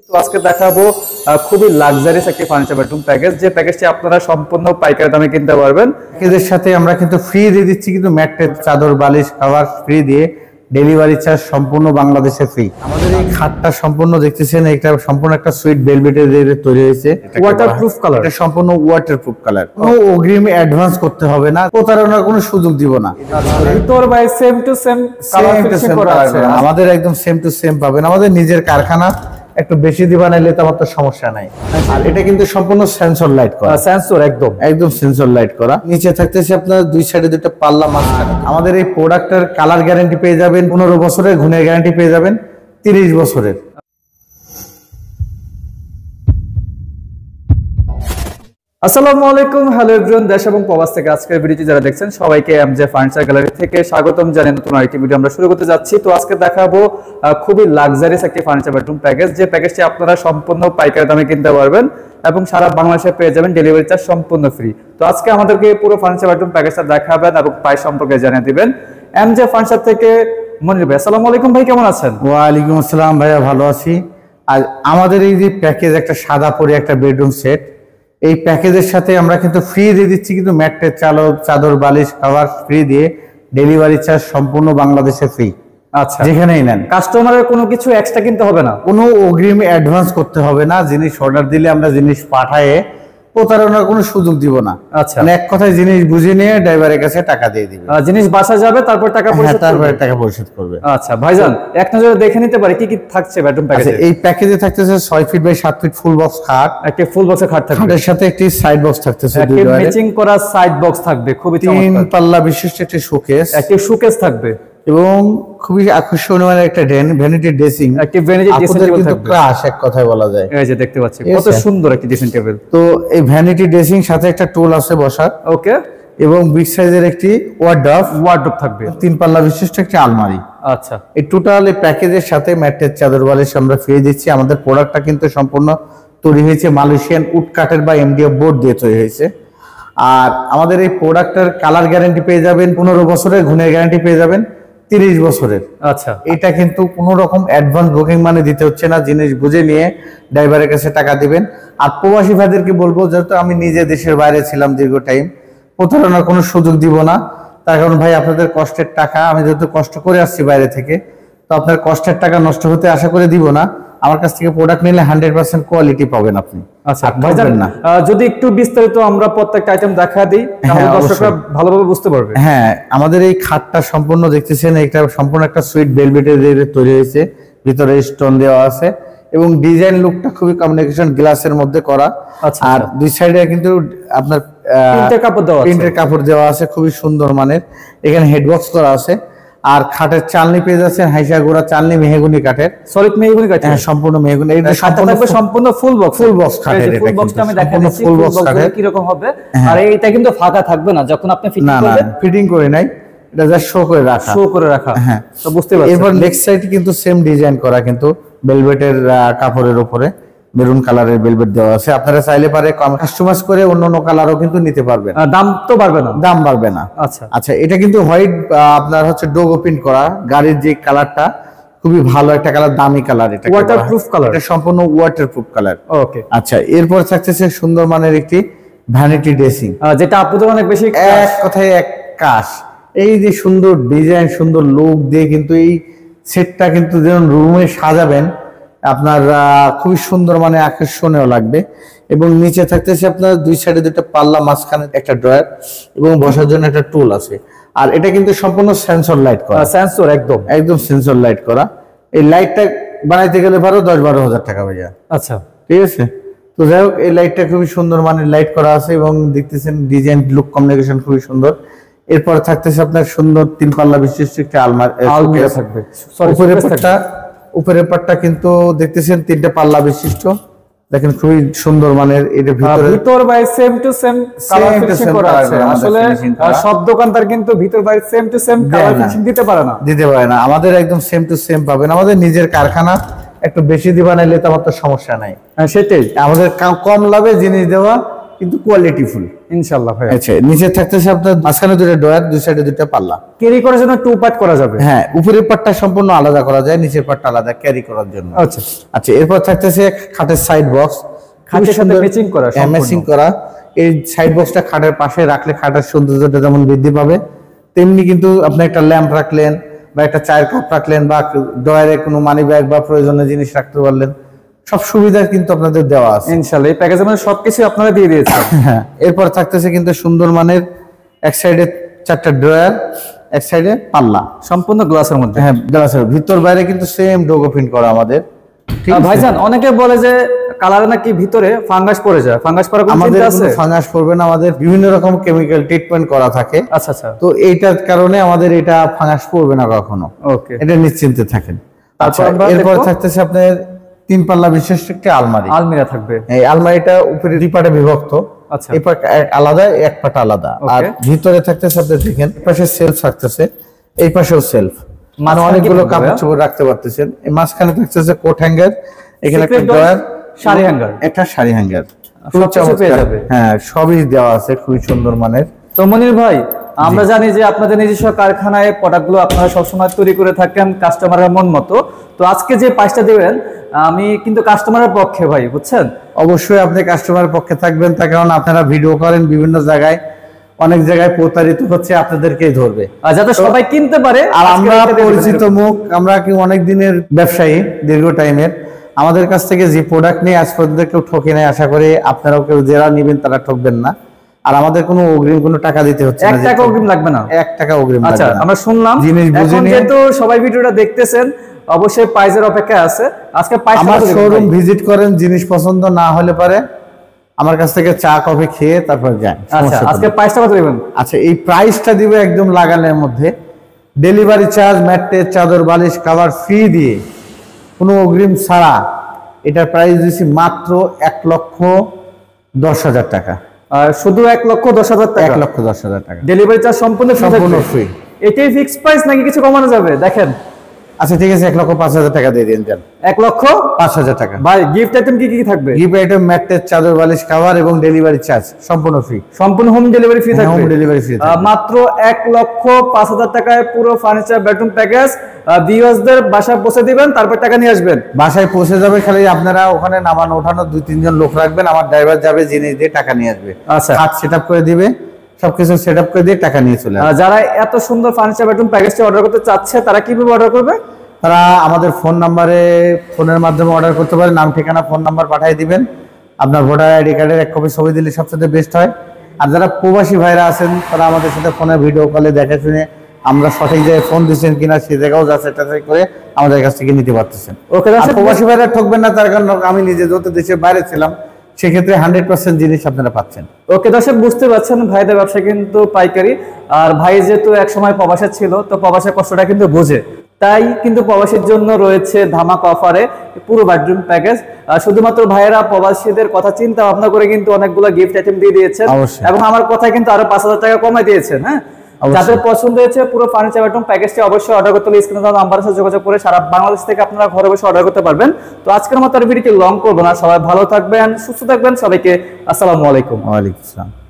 তো আজকে দেখাবো খুবই লাক্সারিয়াস একটি ফার্নিচার বেডরুম প্যাকেজ, যে প্যাকেজটি আপনারা সম্পূর্ণ পাইকারি দামে কিনতে পারবেন। প্যাকেজের সাথে আমরা কিন্তু ফ্রি দিয়ে দিচ্ছি, কিন্তু ম্যাট্রেস, চাদর, বালিশ, কভার ফ্রি দিয়ে, ডেলিভারি চার্জ সম্পূর্ণ বাংলাদেশে ফ্রি। আমাদের এই খাটটা সম্পূর্ণ দেখতেছেন, এটা সম্পূর্ণ একটা সুইট ভেলভেটের দিয়ে তৈরি হয়েছে, ওয়াটারপ্রুফ কালার। এটা সম্পূর্ণ ওয়াটারপ্রুফ কালার। কোনো অগ্রিম অ্যাডভান্স করতে হবে না, প্রতারণার কোনো সুযোগ দিব না। ভিতর by same to same colour finishing করা আছে, আমাদের একদম সেম টু সেম পাবেন। আমাদের নিজের কারখানা, একটু বেশি দিবা নাইলে তো আমার তো সমস্যা নাই। আর এটা কিন্তু সম্পূর্ণ সেন্সর লাইট করা, সেন্সর একদম সেন্সর লাইট করা। নিচে থাকতেছে আপনার দুই সাইডে দুটো পাল্লা, মাঝখানে আমাদের এই প্রোডাক্টের কালার গ্যারান্টি পেয়ে যাবেন 15 বছরের, গুণের গ্যারান্টি পেয়ে যাবেন 30 বছরের। আসসালামু আলাইকুম, হ্যালো এভরিওয়ান, দেশ এবং প্রবাস থেকে আজকের ভিডিওটি যারা দেখছেন সবাইকে এমজে ফার্নিচার গ্যালারি থেকে স্বাগতম জানিয়ে নতুন আরেকটি ভিডিও আমরা শুরু করতে যাচ্ছি। তো আজকে দেখাবো খুবই লাক্সারিয়াস একটি ফার্নিচার বেডরুম প্যাকেজ, যে প্যাকেজটি আপনারা সম্পূর্ণ পাইকারি দামে কিনতে পারবেন এবং সারা বাংলাদেশে পেয়ে যাবেন ডেলিভারি চার্জ সম্পূর্ণ ফ্রি। তো আজকে আমাদেরকে পুরো ফার্নিচার বেডরুম প্যাকেজটা দেখাবেন এবং প্রাইস সম্পর্কে জানিয়ে দিবেন এমজে ফার্নিচার থেকে মনির ভাই। আসসালামু আলাইকুম ভাই, কেমন আছেন? ওয়ালাইকুম আসসালাম ভাইয়া, ভালো আছি। আর আমাদের এই যে প্যাকেজ, একটা সাদা পরে একটা বেডরুম সেট, এই প্যাকেজের সাথে আমরা কিন্তু ফ্রি দিয়ে দিচ্ছি, কিন্তু ম্যাট্রেস, চাদর, বালিশ, কভার ফ্রি দিয়ে, ডেলিভারি চার্জ সম্পূর্ণ বাংলাদেশে ফ্রি। আচ্ছা, যেখানেই নেন কাস্টমারের কোনো কিছু এক্সট্রা কিনতে হবে না, কোনো অগ্রিম অ্যাডভান্স করতে হবে না। জিনিস অর্ডার দিলে আমরা জিনিস পাঠায়ে প্রতারণার কোনো সুযোগ দিব না। আচ্ছা, মানে এক কথায় জিনিস বুঝে নিয়ে ড্রাইভারের কাছে টাকা দিয়ে দিবে, জিনিস বাসা যাবে, তারপর টাকা পরিশোধ করবে। আচ্ছা ভাইজান, এক নজরে দেখে নিতে পারি কি কি থাকছে বেডরুম প্যাকেজে। এই প্যাকেজে থাকতেছে 6 feet by 7 feet full box খাট, একটা ফুল বক্সের খাট থাকবে, খাটের সাথে একটি সাইড বক্স থাকতেছে, দুই ডয়ারে ম্যাচিং করা সাইড বক্স থাকবে, খুবই চমৎকার। 3 পাল্লা বিশিষ্ট একটি শোকেস, একটি শোকেস থাকবে এবং খুবই আকর্ষণীয় মানে একটা ভ্যানিটি ড্রেসিং, একটি ভ্যানিটি ড্রেসিং টেবিল থাকবে। ক্লাস এক কথায় বলা যায়। এই যে দেখতে পাচ্ছি কত সুন্দর একটি ড্রেসিং টেবিল। তো এই ভ্যানিটি ড্রেসিং সাথে একটা টুল আছে বসার, ওকে, এবং বিগ সাইজের একটি ওয়ার্ডরোব থাকবে, 3 পাল্লা বিশিষ্ট একটি আলমারি। আচ্ছা, এই টোটাল এই প্যাকেজের সাথে ম্যাট্রেস, চাদর, বালিশ আমরা ফ্রি দিচ্ছি। আমাদের প্রোডাক্টটা কিন্তু সম্পূর্ণ তৈরি হয়েছে মালয়েশিয়ান উড কাঠের বা এমডিএফ বোর্ড দিয়ে তৈরি হয়েছে। আর আমাদের এই প্রোডাক্টের কালার গ্যারান্টি পেয়ে যাবেন 15 বছরের, গুণের গ্যারান্টি পেয়ে যাবেন 30 বছরের। আচ্ছা, এটা কিন্তু কোনো রকম অ্যাডভান্স বুকিং মানে দিতে হচ্ছে না, জিনিস বুঝে নিয়ে ড্রাইভারের কাছে টাকা দিবেন। আর প্রবাসী ভাইদেরকে বলবো, যেহেতু আমি নিজে দেশের বাইরে ছিলাম দীর্ঘ টাইম, প্রতারণার কোনো সুযোগ দিব না। তার কারণ ভাই, আপনাদের কষ্টের টাকা, আমি যেহেতু কষ্ট করে আসছি বাইরে থেকে, তো আপনার কষ্টের টাকা নষ্ট হতে আশা করে দিব না। আমার কাছ থেকে প্রোডাক্ট নিলে 100% কোয়ালিটি পাবেন আপনি। আচ্ছা ভাইজান, যদি একটু বিস্তারিত আমরা প্রত্যেকটা আইটেম দেখা দিই তাহলে দর্শকরা ভালোভাবে বুঝতে পারবে। হ্যাঁ, আমাদের এই খাটটা সম্পূর্ণ দেখতেছেন, এটা সম্পূর্ণ একটা সুইট ভেলভেটের দিয়ে তৈরি হয়েছে, ভিতরে স্টোন দেওয়া আছে, এবং ডিজাইন লুকটা খুবই কমিউনিকেশন গ্লাসের মধ্যে করা। আর দুই সাইডে কিন্তু আপনার প্রিন্টের কাপড় দেওয়া আছে, খুবই সুন্দর মানের। এখানে হেডবক্স করা আছে। আর খাটের চালনি পেয়ে যাচ্ছেন হাইসা গোড়া চালনি, মেহগুনি কাঠের, সলিড মেহগুনি কাঠের। হ্যাঁ, সম্পূর্ণ মেহগুনি। এটা সম্পূর্ণ ফুল বক্স কাঠের। ফুল বক্সটা আমি দেখাই দিচ্ছি, ফুল বক্সটা কি রকম হবে। আর এটা কিন্তু ফাঁকা থাকবে না যখন আপনি ফিটিং করবেন। ফিটিং করে নাই, এটা জাস্ট শো করে রাখা। হ্যাঁ, তো বুঝতে পারছেন। এরপর নেক্সট সাইড কিন্তু সেম ডিজাইন করা, কিন্তু ভেলভেটের কাপড়ের উপরে মেরুন কালারের ভেলভেট দেওয়া আছে। আপনারা চাইলে পারে কাস্টমাইজ করে অন্য কালারও কিন্তু নিতে পারবেন। দাম তো বাড়বে না, দাম বাড়বে না। আচ্ছা আচ্ছা, এটা কিন্তু হোয়াইট আপনার হচ্ছে ডোগো প্রিন্ট করা, গাড়ির যে কালারটা খুবই ভালো একটা কালার, দামি কালার। এটা ওয়াটারপ্রুফ কালার, এটা সম্পূর্ণ ওয়াটারপ্রুফ কালার। ওকে, আচ্ছা, এরপর থাকতেছে সুন্দর মানের একটি ভ্যানিটি ড্রেসিং, যেটা আপুদের অনেক বেশি এক কথায় এক কাশ। এই যে সুন্দর ডিজাইন, সুন্দর লুক দিয়ে কিন্তু এই সেটটা কিন্তু যেমন রুমে সাজাবেন আপনার খুবই সুন্দর মানে আকর্ষণীয় লাগবে। এবং নিচে থাকতেছে আপনার দুই সাইডে দুটো পাল্লা, মাঝখানে একটা ড্রয়ার, এবং বসার জন্য একটা টুল আছে। আর এটা কিন্তু সম্পূর্ণ সেন্সর লাইট করা, সেন্সর একদম সেন্সর লাইট করা। এই লাইটটা বানাইতে গেলে 10-12 হাজার টাকা ভাইয়া। আচ্ছা, ঠিক আছে। তো যাই হোক, এই লাইটটা খুবই সুন্দর মানের লাইট করা আছে, এবং দেখতেছেন ডিজাইন লুক কমিউনিকেশন খুবই সুন্দর। এরপর থাকতেছে আপনার সুন্দর 3 পাল্লা বিশিষ্ট একটা আলমারি থাকবে। উপরের পাটটা কিন্তু দেখতেছেন 3টে পাল্লা বিশিষ্ট, দেখেন খুবই সুন্দর মানের। এটা ভিতর by same to same colour finishing করা আছে। আসলে সব দোকানদার কিন্তু ভিতর by same to same colour finishing দিতে পারে না। আমাদের একদম সেম টু সেম পাবেন। আমাদের নিজের কারখানা, একটু বেশি দিবা নাইলে তো আমার তো সমস্যা নাই। সেটাই, আমাদের কম লাভে জিনিস দেওয়া কিন্তু কোয়ালিটি ফুল ইনশাআল্লাহ ভাই। আচ্ছা, নিচে থাকতেছে আপনার মাঝখানে দুটো ডয়ার, দুই সাইডে দুটো পাল্লা। ক্যারি করার জন্য টু পার্ট করা যাবে? হ্যাঁ, উপরের পার্টটা সম্পূর্ণ আলাদা করা যায়, নিচের পার্টটা আলাদা ক্যারি করার জন্য। আচ্ছা আচ্ছা, এরপর থাকতেছে খাটের সাইড বক্স, খাটের সাথে ম্যাচিং করা, ম্যাচিং করা। এই সাইড বক্সটা খাটের পাশে রাখলে খাটের সৌন্দর্যটা যেমন বৃদ্ধি পাবে, তেমনি কিন্তু আপনি একটা ল্যাম্প রাখলেন বা একটা চায়ের কাপ রাখলেন বা ডয়ারে কোনো মানি ব্যাগ বা প্রয়োজনীয় জিনিস রাখতে পারলেন, সব সুবিধা কিন্তু আপনাদের দেওয়া আছে ইনশাআল্লাহ। এই প্যাকেজের মধ্যে সবকিছু আপনারা দিয়ে দিয়েছেন। হ্যাঁ, এরপর থাকতেছে কিন্তু সুন্দর মানের এক সাইডে 4টা ড্রয়ার, এক সাইডে পাল্লা, সম্পূর্ণ গ্লাসের মধ্যে। হ্যাঁ, গ্লাসের ভিতর বাইরে কিন্তু সেম ডোগো প্রিন্ট করা আমাদের। ঠিক আছে ভাইজান, অনেকে বলে যে কালারে নাকি ভিতরে ফাঙ্গাস পড়ে যায়, ফাঙ্গাস পড়ার কোনো আমাদের চিন্তা কোনো আছে? ফাঙ্গাস পড়বে না, আমাদের বিভিন্ন রকম কেমিক্যাল ট্রিটমেন্ট করা থাকে। আচ্ছা আচ্ছা, তো এইটার কারণে আমাদের এটা ফাঙ্গাস পড়বে না কখনো, ওকে। এটা নিশ্চিন্তে থাকেন। তারপর আমরা এরপর দেখবো থাকতেছে আপনার 3 পাল্লা বিশিষ্ট একটা আলমারি। আলমিরা থাকবে। এই আলমারিটা উপরে 2 পার্টে বিভক্ত, আচ্ছা, এই পার্ট আলাদা, এক পার্ট আলাদা। আর ভিতরে থাকতেছে আপনি দেখেন, এই পাশে সেলফ থাকতেছে, এই পাশেও সেলফ, মানে অনেকগুলো কাপড় চোপড় রাখতে পারতেছেন। এই মাঝখানে থাকতেছে কোট হ্যাঙ্গার, এখানে একটা ড্রয়ার, শাড়ি হ্যাঙ্গার, একটা শাড়ি হ্যাঙ্গার। সবকিছু পেয়ে যাবে। হ্যাঁ, সবই দেওয়া আছে, খুবই সুন্দর মানের। তো মনির ভাই, আমরা জানি যে আপনাদের নিজস্ব কারখানায় প্রোডাক্টগুলো আপনারা সবসময় তৈরি করে থাকেন কাস্টমারের মন মতো। তো আজকে যে প্রাইসটা দেবেন, আমি কিন্তু কাস্টমারের পক্ষে ভাই, বুঝছেন? অবশ্যই আপনি কাস্টমারের পক্ষে থাকবেন, তার কারণ আপনারা ভিডিও করেন বিভিন্ন জায়গায়, অনেক জায়গায় প্রতারিত হচ্ছে, আপনাদেরকেই ধরবে আর যাতে সবাই কিনতে পারে। আর আমরা পরিচিত মুখ, আমরা কি অনেক দিনের ব্যবসায়ী, দীর্ঘ টাইমের। আমাদের কাছ থেকে যে প্রোডাক্ট নিয়ে আজ পর্যন্ত কেউ ঠকে নাই, আশা করি আপনারাও কেউ যারা নেবেন তারা ঠকবেন না। আর আমাদের কোনো অগ্রিম কোনো টাকা দিতে হচ্ছে না, 1 টাকা অগ্রিম লাগবে না, 1 টাকা অগ্রিম আচ্ছা, লাগবে না। আমরা শুনলাম জিনিস বুঝে এখন নিয়ে, যেহেতু সবাই ভিডিওটা দেখতেছেন, অবশ্যই প্রাইজের অপেক্ষা আছে। আজকে আমার শোরুম ভিজিট করেন, জিনিস পছন্দ না হলে পারে আমার কাছ থেকে চা কফি খেয়ে তারপর যান। আচ্ছা, আজকে প্রাইসটা কত দিবেন? আচ্ছা, এই প্রাইসটা দিব একদম লাগালের মধ্যে, ডেলিভারি চার্জ, ম্যাট্রেস, চাদর, বালিশ, কভার ফ্রি দিয়ে, কোনো অগ্রিম ছাড়া। এটার প্রাইস দিচ্ছি মাত্র 1,10,000 টাকা। আর শুধু 1,10,000 টাকা? 1,10,000 টাকা ডেলিভারি চার্জ সম্পূর্ণ ফ্রি। এটাই ফিক্সড প্রাইস নাকি কিছু কমানো যাবে? দেখেন, আচ্ছা ঠিক আছে, 1,05,000 টাকা দিয়ে দিন। 1,05,000 টাকা। ভাই, গিফট আইটেম কি কি থাকবে? গিফট আইটেম ম্যাট্রেস, চাদর, বালিশ, কভার এবং ডেলিভারি চার্জ সম্পূর্ণ ফ্রি। সম্পূর্ণ হোম ডেলিভারি ফ্রি থাকবে? হোম ডেলিভারি ফ্রি মাত্র 1,05,000 টাকায় পুরো ফার্নিচার বেডরুম প্যাকেজ ভিউয়ার্সদের বাসায় পৌঁছে দিবেন, তারপর টাকা নিয়ে আসবেন। বাসায় পৌঁছে যাবে, খালি আপনারা ওখানে নামানো ওঠানো 2-3 জন লোক রাখবেন, আমার ড্রাইভার যাবে, জিনিস দিয়ে টাকা নিয়ে আসবে। আচ্ছা, খাট সেটআপ করে দিবে, সবকিছু সেটআপ করে দিয়ে টাকা নিয়ে চলে আসবে। যারা এত সুন্দর ফার্নিচার বেডরুম প্যাকেজটি অর্ডার করতে চাচ্ছে, তারা কিভাবে অর্ডার করবে? তারা আমাদের ফোন নাম্বারে, ফোনের মাধ্যমে অর্ডার করতে পারে। নাম, ঠিকানা, ফোন নাম্বার পাঠিয়ে দিবেন। আপনার ভোটার আইডি কার্ডের 1 কপি ছবি দিলে সবচেয়ে বেস্ট হয়। আর যারা প্রবাসী ভাইরা আছেন, তারা আমাদের সাথে ফোনে ভিডিও কলে দেখে শুনে আমরা সঠিক জায়গায় ফোন দিচ্ছেন কিনা সেই জায়গাও যাচাই করে আমাদের কাছ থেকে নিতে পারতেছেন। ওকে, প্রবাসী ভাইরা ঠকবেন না, তার কারণ আমি নিজে যত দেশের বাইরে ছিলাম, সেক্ষেত্রে 100% জিনিস আপনারা পাচ্ছেন। ওকে দর্শক, বুঝতে পারছেন ভাইদের ব্যবসা কিন্তু পাইকারি। আর ভাই যেহেতু এক সময় প্রবাসে ছিল, তো প্রবাসের কষ্টটা কিন্তু বোঝে, তাই কিন্তু প্রবাসীর জন্য রয়েছে ধামাকা অফারে পুরো বেডরুম প্যাকেজ। শুধুমাত্র ভাইয়েরা প্রবাসীদের কথা চিন্তা ভাবনা করে কিন্তু অনেকগুলো গিফট আইটেম দিয়ে দিয়েছেন, এবং আমার কথায় কিন্তু আরো 5,000 টাকা কমাই দিয়েছেন। হ্যাঁ, যাদের পছন্দ হয়েছে পুরো ফার্নিচার বেডরুম প্যাকেজটি অবশ্যই অর্ডার করতে হলে স্ক্রিনে দেওয়া নাম্বারের সাথে যোগাযোগ করে সারা বাংলাদেশ থেকে আপনারা ঘরে বসে অর্ডার করতে পারবেন। তো আজকের মতো আর ভিডিওটি লং করবো না, সবাই ভালো থাকবেন, সুস্থ থাকবেন। সবাইকে আসসালামু আলাইকুম। ওয়ালাইকুম আসসালাম।